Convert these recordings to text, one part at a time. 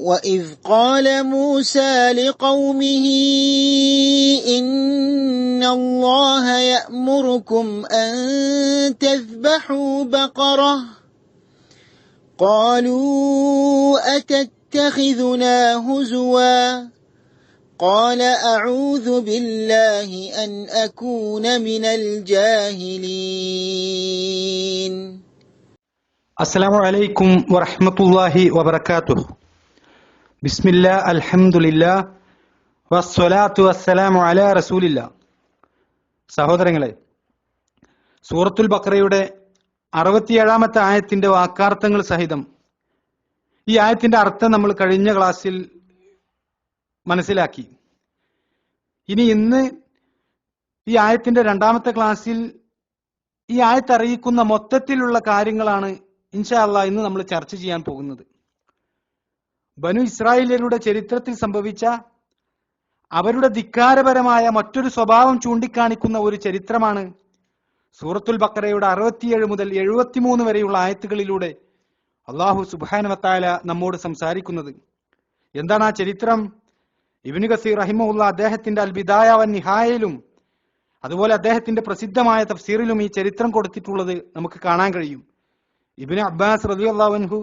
وإذ قال موسى لقومه إن الله يأمركم أن تذبحوا بقرة قالوا أتتخذنا هزوا قال أعوذ بالله أن أكون من الجاهلين. السلام عليكم ورحمة الله وبركاته. بسم الله الحمد لله والصلاة والسلام على رسول الله. സഹോദരങ്ങളെ, സൂറത്തുൽ ബഖറയുടെ 67-ാമത്തെ ആയത്തിന്റെ വാക്കാർത്ഥങ്ങൾ സഹിതം ഈ ആയത്തിന്റെ അർത്ഥം നമ്മൾ കഴിഞ്ഞ ക്ലാസ്സിൽ മനസ്സിലാക്കി. ഇന്ന് ഈ ആയത്തിന്റെ 2-ാമത്തെ ക്ലാസ്സിൽ ഈ ആയത്ത് അറിയിക്കുന്ന മൊത്തത്തിലുള്ള കാര്യങ്ങളാണ് ഇൻഷാ അല്ലാഹ് ഇന്ന് നമ്മൾ ചർച്ച ചെയ്യാൻ പോകുന്നത്. ബനു ഇസ്രായേലിയരുടെ ചരിത്രത്തിൽ സംഭവിച്ച അവരുടെ ധിക്കാരപരമായ മറ്റൊരു സ്വഭാവം ചൂണ്ടിക്കാണിക്കുന്ന ഒരു ചരിത്രമാണ് സൂറത്തുൽ ബഖറയുടെ 67 മുതൽ 73 വരെയുള്ള ആയത്തുകളിലൂടെ അല്ലാഹു സുബ്ഹാനഹു വ തആല നമ്മോട് സംസാരിക്കുന്നത്. എന്താണ് ആ ചരിത്രം? ഇബ്നു കസീർ റഹിമഹുല്ലാ അദ്ദേഹത്തിന്റെ അൽ ബിദായ വൻ നിഹായയിലും അതുപോലെ അദ്ദേഹത്തിന്റെ പ്രസിദ്ധമായ തഫ്സീറിലും ഈ ചരിത്രം കൊടുത്തിട്ടുള്ളത് നമുക്ക് കാണാൻ കഴിയും. ഇബ്നു അബ്ബാസ് റളിയല്ലാഹു അൻഹു,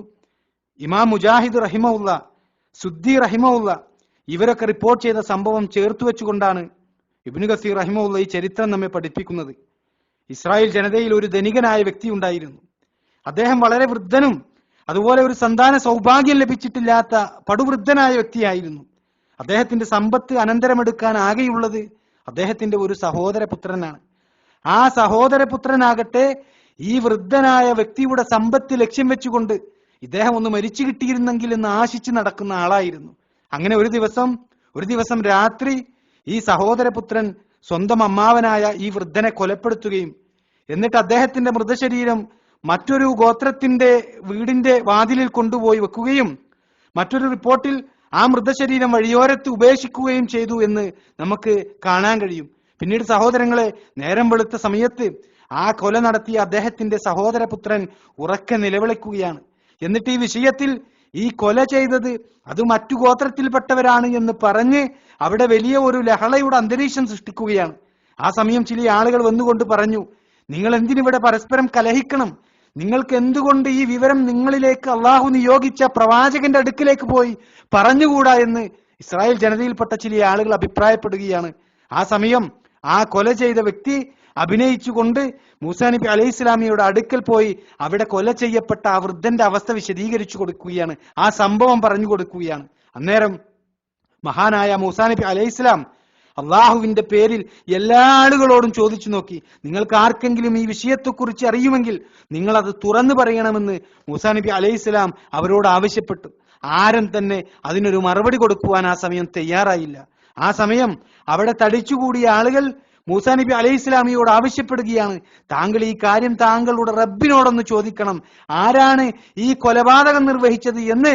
ഇമാം മുജാഹിദ് റഹിമഹുല്ലാ, സുദ്ദി റഹിമഹുല്ലാ ഇവരൊക്കെ റിപ്പോർട്ട് ചെയ്ത സംഭവം ചേർത്ത് വെച്ചുകൊണ്ടാണ് ഇബ്നു കസീർ റഹിമഹുല്ലാ ഈ ചരിത്രം നമ്മെ പഠിപ്പിക്കുന്നത്. ഇസ്രായേൽ ജനതയിൽ ഒരു ധനികനായ വ്യക്തി ഉണ്ടായിരുന്നു. അദ്ദേഹം വളരെ വൃദ്ധനും അതുപോലെ ഒരു സന്താന സൗഭാഗ്യം ലഭിച്ചിട്ടില്ലാത്ത പടുവൃദ്ധനായ വ്യക്തിയായിരുന്നു. അദ്ദേഹത്തിന്റെ സമ്പത്ത് അനന്തരമെടുക്കാൻ ആകെയുള്ളത് അദ്ദേഹത്തിന്റെ ഒരു സഹോദരപുത്രനാണ്. ആ സഹോദരപുത്രനാകട്ടെ ഈ വൃദ്ധനായ വ്യക്തിയുടെ സമ്പത്ത് ലക്ഷ്യം വെച്ചുകൊണ്ട് ഇദ്ദേഹം ഒന്ന് മരിച്ചു കിട്ടിയിരുന്നെങ്കിൽ എന്ന് ആശിച്ച് നടക്കുന്ന ആളായിരുന്നു. അങ്ങനെ ഒരു ദിവസം രാത്രി ഈ സഹോദരപുത്രൻ സ്വന്തം അമ്മാവനായ ഈ വൃദ്ധനെ കൊലപ്പെടുത്തുകയും എന്നിട്ട് അദ്ദേഹത്തിന്റെ മൃതശരീരം മറ്റൊരു ഗോത്രത്തിന്റെ വീടിന്റെ വാതിലിൽ കൊണ്ടുപോയി വെക്കുകയും മറ്റൊരു റിപ്പോർട്ടിൽ ആ മൃതശരീരം വഴിയോരത്ത് ഉപേക്ഷിക്കുകയും ചെയ്തു എന്ന് നമുക്ക് കാണാൻ കഴിയും. പിന്നീട് സഹോദരങ്ങളെ, നേരം വെളുത്ത സമയത്ത് ആ കൊല നടത്തിയ അദ്ദേഹത്തിന്റെ സഹോദരപുത്രൻ ഉറക്കെ നിലവിളിക്കുകയാണ്. എന്നിട്ട് ഈ വിഷയത്തിൽ ഈ കൊല ചെയ്തത് അത് മറ്റു ഗോത്രത്തിൽപ്പെട്ടവരാണ് എന്ന് പറഞ്ഞ് അവിടെ വലിയ ഒരു ലഹളയുടെ അന്തരീക്ഷം സൃഷ്ടിക്കുകയാണ്. ആ സമയം ചില ആളുകൾ വന്നുകൊണ്ട് പറഞ്ഞു, നിങ്ങൾ എന്തിനിവിടെ പരസ്പരം കലഹിക്കണം? നിങ്ങൾക്ക് എന്തുകൊണ്ട് ഈ വിവരം നിങ്ങളിലേക്ക് അള്ളാഹു നിയോഗിച്ച പ്രവാചകന്റെ അടുക്കിലേക്ക് പോയി പറഞ്ഞുകൂടാ എന്ന് ഇസ്രായേൽ ജനതയിൽപ്പെട്ട ചില ആളുകൾ അഭിപ്രായപ്പെടുകയാണ്. ആ സമയം ആ കൊല ചെയ്ത വ്യക്തി അഭിനയിച്ചുകൊണ്ട് മൂസാ നബി അലൈഹി ഇസ്ലാമിയുടെ അടുക്കൽ പോയി അവിടെ കൊല ചെയ്യപ്പെട്ട ആ വൃദ്ധന്റെ അവസ്ഥ വിശദീകരിച്ചു കൊടുക്കുകയാണ്, ആ സംഭവം പറഞ്ഞു കൊടുക്കുകയാണ്. അന്നേരം മഹാനായ മൂസാ നബി അലൈഹി ഇസ്ലാം അള്ളാഹുവിന്റെ പേരിൽ എല്ലാ ആളുകളോടും ചോദിച്ചു നോക്കി, നിങ്ങൾക്ക് ആർക്കെങ്കിലും ഈ വിഷയത്തെക്കുറിച്ച് അറിയുമെങ്കിൽ നിങ്ങൾ അത് തുറന്നു പറയണമെന്ന് മൂസാ നബി അലൈഹി ഇസ്ലാം അവരോട് ആവശ്യപ്പെട്ടു. ആരും തന്നെ അതിനൊരു മറുപടി കൊടുക്കുവാൻ ആ സമയം തയ്യാറായില്ല. ആ സമയം അവിടെ തടിച്ചുകൂടിയ ആളുകൾ മൂസാ നബി അലൈഹി ഇസ്ലാമിയോട് ആവശ്യപ്പെടുകയാണ്, താങ്കൾ ഈ കാര്യം താങ്കളുടെ റബ്ബിനോടൊന്ന് ചോദിക്കണം, ആരാണ് ഈ കൊലപാതകം നിർവഹിച്ചത് എന്ന്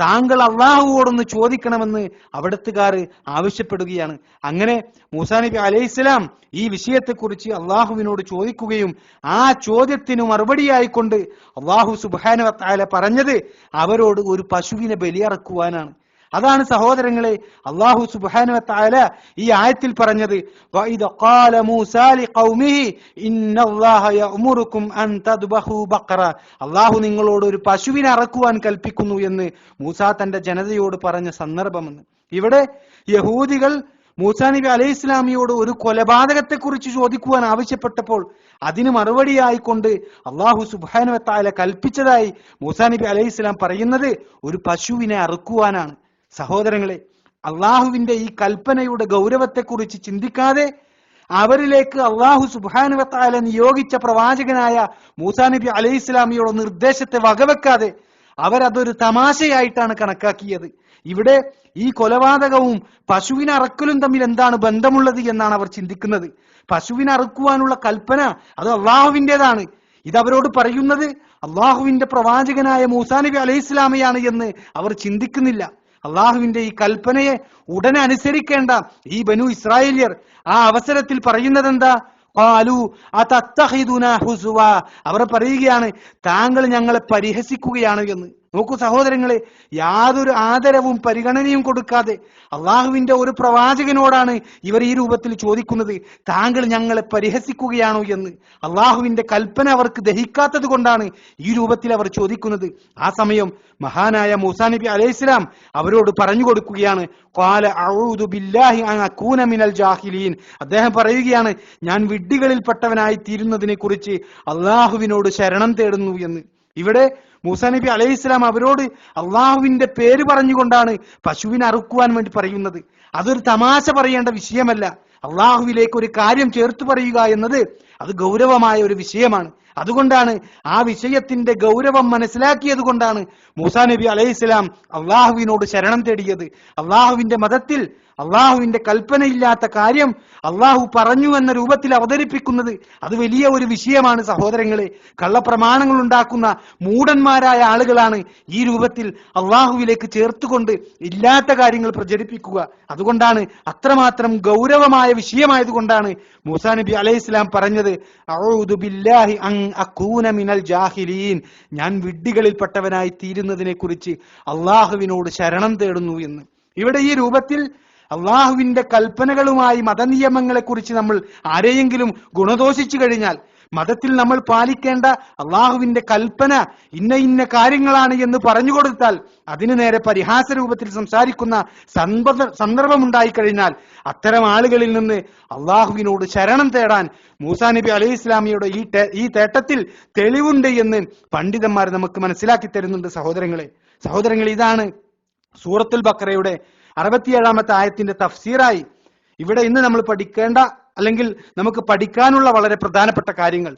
താങ്കൾ അള്ളാഹുവോടൊന്ന് ചോദിക്കണമെന്ന് അവിടത്തുകാർ ആവശ്യപ്പെടുകയാണ്. അങ്ങനെ മൂസാ നബി അലൈഹി ഇസ്ലാം ഈ വിഷയത്തെക്കുറിച്ച് അള്ളാഹുവിനോട് ചോദിക്കുകയും ആ ചോദ്യത്തിന് മറുപടിയായിക്കൊണ്ട് അള്ളാഹു സുബ്ഹാനഹു വ തആല പറഞ്ഞത് അവരോട് ഒരു പശുവിനെ ബലിയറക്കുവാനാണ്. അതാണ് സഹോദരങ്ങളെ അല്ലാഹു സുബ്ഹാനഹു വ തആല ഈ ആയത്തിൽ പറഞ്ഞത്, വഇദ ഖാല മൂസാ ലിഖൗമിഹി ഇന്നല്ലാഹ യഅ്മുറുകും അൻ തദ്ബഹു ബഖറ, അല്ലാഹു നിങ്ങളോട് ഒരു പശുവിനെ അറക്കുവാൻ കൽപ്പിക്കുന്നു എന്ന് മൂസാ തന്റെ ജനതയോട് പറഞ്ഞ സന്ദർഭമെന്ന്. ഇവിടെ യഹൂദികൾ മൂസാ നബി അലൈഹി ഇസ്ലാമിയോട് ഒരു കൊലപാതകത്തെക്കുറിച്ച് ചോദിക്കുവാൻ ആവശ്യപ്പെട്ടപ്പോൾ അതിന് മറുപടിയായിക്കൊണ്ട് അല്ലാഹു സുബ്ഹാനഹു വ തആല കൽപ്പിച്ചതായി മൂസാ നബി അലൈഹി ഇസ്ലാം പറയുന്നത് ഒരു പശുവിനെ അറുക്കുവാനാണ്. സഹോദരങ്ങളെ, അള്ളാഹുവിന്റെ ഈ കൽപ്പനയുടെ ഗൗരവത്തെക്കുറിച്ച് ചിന്തിക്കാതെ അവരിലേക്ക് അള്ളാഹു സുബ്ഹാനഹു വ തആല നിയോഗിച്ച പ്രവാചകനായ മൂസാ നബി അലൈഹി ഇസ്ലാമിയുടെ നിർദ്ദേശത്തെ വകവെക്കാതെ അവരതൊരു തമാശയായിട്ടാണ് കണക്കാക്കിയത്. ഇവിടെ ഈ കൊലപാതകവും പശുവിനെ അറക്കലും തമ്മിൽ എന്താണ് ബന്ധമുള്ളത് എന്നാണ് അവർ ചിന്തിക്കുന്നത്. പശുവിനെ അറുക്കുവാനുള്ള കൽപ്പന അത് അള്ളാഹുവിൻ്റെതാണ്. ഇതവരോട് പറയുന്നത് അള്ളാഹുവിന്റെ പ്രവാചകനായ മൂസാ നബി അലൈഹി ഇസ്ലാമയാണ് എന്ന് അവർ ചിന്തിക്കുന്നില്ല. അള്ളാഹുവിന്റെ ഈ കൽപ്പനയെ ഉടനെ അനുസരിക്കേണ്ട ഈ ബനു ഇസ്രായേലിയർ ആ അവസരത്തിൽ പറയുന്നത് എന്താ? അവർ പറയുകയാണ്, താങ്കൾ ഞങ്ങളെ പരിഹസിക്കുകയാണ് എന്ന്. നോക്കൂ സഹോദരങ്ങളെ, യാതൊരു ആദരവും പരിഗണനയും കൊടുക്കാതെ അള്ളാഹുവിന്റെ ഒരു പ്രവാചകനോടാണ് ഇവർ ഈ രൂപത്തിൽ ചോദിക്കുന്നത്, താങ്കൾ ഞങ്ങളെ പരിഹസിക്കുകയാണോ എന്ന്. അള്ളാഹുവിന്റെ കൽപ്പന അവർക്ക് ദഹിക്കാത്തത് കൊണ്ടാണ് ഈ രൂപത്തിൽ അവർ ചോദിക്കുന്നത്. ആ സമയം മഹാനായ മൂസാ നബി അലൈഹിസ്സലാം അവരോട് പറഞ്ഞു കൊടുക്കുകയാണ്, ഖാല അഊദു ബില്ലാഹി അൻ അകൂന മിനൽ ജാഹിലീൻ. അദ്ദേഹം പറയുകയാണ്, ഞാൻ വിഡ്ഢികളിൽപ്പെട്ടവനായി തീരുന്നതിനെ കുറിച്ച് അള്ളാഹുവിനോട് ശരണം തേടുന്നു എന്ന്. ഇവിടെ മൂസാ നബി അലൈഹിസ്സലാം അവരോട് അള്ളാഹുവിന്റെ പേര് പറഞ്ഞുകൊണ്ടാണ് പശുവിനെ അറുക്കുവാൻ വേണ്ടി പറയുന്നത്. അതൊരു തമാശ പറയേണ്ട വിഷയമല്ല. അള്ളാഹുവിലേക്ക് ഒരു കാര്യം ചേർത്ത് പറയുക എന്നത് അത് ഗൗരവമായ ഒരു വിഷയമാണ്. അതുകൊണ്ടാണ് ആ വിഷയത്തിന്റെ ഗൗരവം മനസ്സിലാക്കിയത് കൊണ്ടാണ് മൂസാ നബി അലൈഹിസ്സലാം അള്ളാഹുവിനോട് ശരണം തേടിയത്. അള്ളാഹുവിന്റെ മതത്തിൽ അള്ളാഹുവിന്റെ കൽപ്പനയില്ലാത്ത കാര്യം അള്ളാഹു പറഞ്ഞു എന്ന രൂപത്തിൽ അവതരിപ്പിക്കുന്നത് അത് വലിയ ഒരു വിഷയമാണ് സഹോദരങ്ങളെ. കള്ളപ്രമാണങ്ങൾ ഉണ്ടാക്കുന്ന മൂഢന്മാരായ ആളുകളാണ് ഈ രൂപത്തിൽ അള്ളാഹുവിലേക്ക് ചേർത്തുകൊണ്ട് ഇല്ലാത്ത കാര്യങ്ങൾ പ്രചരിപ്പിക്കുക. അതുകൊണ്ടാണ് അത്രമാത്രം ഗൗരവമായ വിഷയമായതുകൊണ്ടാണ് മൂസാ നബി അലൈഹിസ്സലാം പറഞ്ഞത്, അഊദു ബില്ലാഹി അൻ അകൂന മിനൽ ജാഹിലീൻ, ഞാൻ വിഡ്ഢികളിൽപ്പെട്ടവനായി തീരുന്നതിനെ കുറിച്ച് അള്ളാഹുവിനോട് ശരണം തേടുന്നു എന്ന്. ഇവിടെ ഈ രൂപത്തിൽ അള്ളാഹുവിന്റെ കൽപ്പനകളുമായി മതനിയമങ്ങളെ കുറിച്ച് നമ്മൾ ആരെയെങ്കിലും ഗുണദോഷിച്ചു കഴിഞ്ഞാൽ, മതത്തിൽ നമ്മൾ പാലിക്കേണ്ട അള്ളാഹുവിന്റെ കൽപ്പന ഇന്ന ഇന്ന കാര്യങ്ങളാണ് എന്ന് പറഞ്ഞു കൊടുത്താൽ അതിനു നേരെ പരിഹാസ രൂപത്തിൽ സംസാരിക്കുന്ന സന്ദർഭമുണ്ടായി കഴിഞ്ഞാൽ അത്തരം ആളുകളിൽ നിന്ന് അള്ളാഹുവിനോട് ശരണം തേടാൻ മൂസാ നബി അലൈഹി ഇസ്ലാമിയുടെ ഈ തേട്ടത്തിൽ തെളിവുണ്ട് എന്ന് പണ്ഡിതന്മാർ നമുക്ക് മനസ്സിലാക്കി തരുന്നുണ്ട്. സഹോദരങ്ങളെ, ഇതാണ് സൂറത്തുൽ ബഖറയുടെ 67-ാമത്തെ ആയത്തിന്റെ തഫ്സീറായി ഇവിടെ ഇന്ന് നമ്മൾ പഠിക്കേണ്ട അല്ലെങ്കിൽ നമുക്ക് പഠിക്കാനുള്ള വളരെ പ്രധാനപ്പെട്ട കാര്യങ്ങൾ.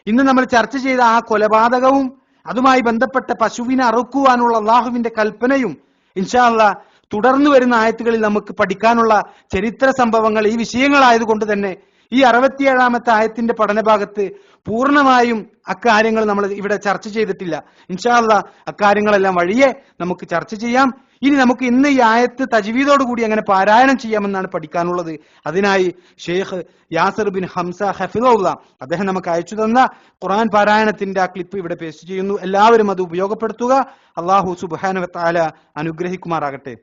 ഇന്ന് നമ്മൾ ചർച്ച ചെയ്ത ആ കൊലപാതകവും അതുമായി ബന്ധപ്പെട്ട പശുവിനെ അറുക്കുവാനുള്ള അള്ളാഹുവിന്റെ കൽപ്പനയും ഇൻഷാ അല്ലാഹ് തുടർന്നു വരുന്ന ആയത്തുകളിൽ നമുക്ക് പഠിക്കാനുള്ള ചരിത്ര സംഭവങ്ങൾ ഈ വിഷയങ്ങളായതുകൊണ്ട് തന്നെ ഈ 67-ാമത്തെ ആയത്തിന്റെ പഠനഭാഗത്ത് പൂർണ്ണമായും അക്കാര്യങ്ങൾ നമ്മൾ ഇവിടെ ചർച്ച ചെയ്തിട്ടില്ല. ഇൻഷാ അല്ലാഹ് അക്കാര്യങ്ങളെല്ലാം വഴിയെ നമുക്ക് ചർച്ച ചെയ്യാം. ഇനി നമുക്ക് ഇന്ന് ഈ ആയത്ത് തജ്വീദോടുകൂടി അങ്ങനെ പാരായണം ചെയ്യാമെന്നാണ് പഠിക്കാനുള്ളത്. അതിനായി ഷെയ്ഖ് യാസിർ ബിൻ ഹംസ ഹഫിദുല്ലാഹ് അദ്ദേഹം നമുക്ക് അയച്ചു തന്ന ഖുർആൻ പാരായണത്തിന്റെ ആ ക്ലിപ്പ് ഇവിടെ പേസ്റ്റ് ചെയ്യുന്നു. എല്ലാവരും അത് ഉപയോഗപ്പെടുത്തുക. അല്ലാഹു സുബ്ഹാനഹു വ തആല അനുഗ്രഹിക്കുമാറാകട്ടെ.